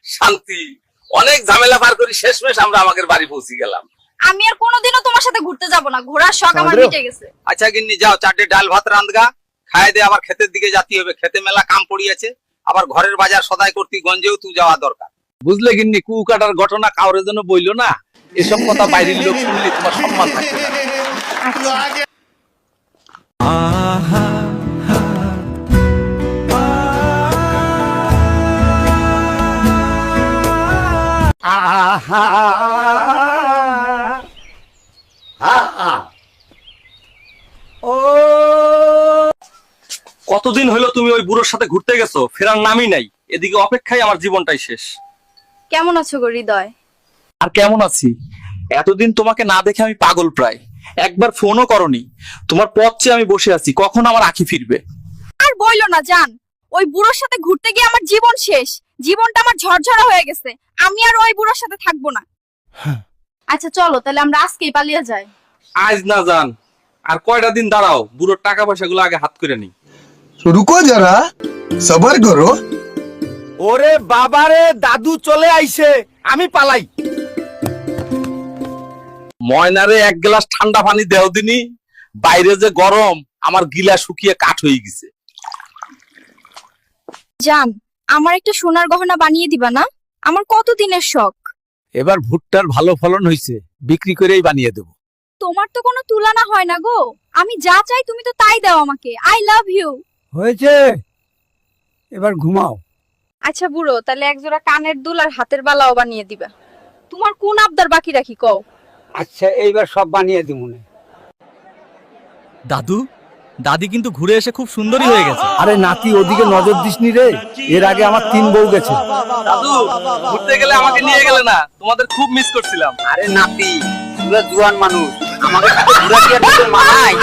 শান্তি। অনেক ঝামেলা পার করে শেষমেশ আমরা আমাদের বাড়ি পৌঁছে গেলাম। আমি আর কোনোদিনও তোমার সাথে ঘুরতে যাব না, ঘোরার শখ আমার মিটে গেছে। আচ্ছা গিন্নি যাও, 4টে ডাল ভাত রান্ধগা, খায় দে, আবার ক্ষেতের দিকে যেতে হবে, ক্ষেতে মেলা কাম পড়িয়েছে, আবার ঘরের বাজার সদাই করতে গঞ্জেও তুই যাওয়া দরকার। বুঝলে গিন্নি, কুকাটার ঘটনা কাউরে জন্য বইলো না, এসব কথা বাইরের লোক শুনলে তোমার সম্মান থাকবে না। কতদিন হলো তুমি ওই বুড়োর সাথে ঘুরতে গেছো, ফেরার নামই নাই। এদিকে অপেক্ষায় আমার জীবনটাই শেষ। কেমন আছো গো হৃদয়? আর কেমন আছি? এতদিন তোমাকে না দেখে আমি পাগল প্রায়। একবার ফোনও করনি। তোমার পথ চেয়ে আমি বসে আছি, কখন আমার আঁখি ফিরবে। আর বইলো না জান, ওই বুড়োর সাথে ঘুরতে গিয়ে আমার জীবন শেষ। জীবনটা আমার ঝরঝরা হয়ে গেছে। আমি আর ওই বুড়োর সাথে থাকবো না। আচ্ছা চলো তাহলে আমরা আজকেই পালিয়ে যাই। আজ না জান, আর কয়টা দিন দাঁড়াও, বুড়োর টাকা পয়সা গুলো আগে হাত করে নি। रुको जरा सबर करो। ওরে বাবারে, দাদু চলে আইছে, আমি পালাই। ময়নারে এক গ্লাস ঠান্ডা পানি দেও দিনি, বাইরে যে গরম, আমার গিলা শুকিয়ে কাঠ হয়ে গেছে। জান, আমার একটা সোনার গহনা বানিয়ে দিবা না? আমার কত দিনের শখ। এবার ভুট্টার ভালো ফলন হইছে, বিক্রি করেই বানিয়ে দেব। তোমার তো কোনো তুলনা হয় না গো। আমি যা চাই তুমি তো তাই দাও আমাকে। I love you. হয়েছে, এবার ঘুমাও। আচ্ছা বুড়ো, তাহলে একজোড়া কানের দুল আর হাতের বালাও বানিয়ে দিবা। তোমার কোন আবদার বাকি রাখি কও? আচ্ছা এইবার সব বানিয়ে দিব। দাদু, দাদি কিন্তু ঘুরে এসে খুব সুন্দরী হয়ে গেছে। আরে নাতি, ওদিকে নজর দিসনি রে, এর আগে আমার 3 বউ গেছে। দাদু, ঘুরতে গেলে আমাকে নিয়ে গেলে না, তোমাদের খুব মিস করছিলাম। আরে নাতি, পুরো জুয়ান মানুষ, আমাকে ঘুরা কি আর মানায়?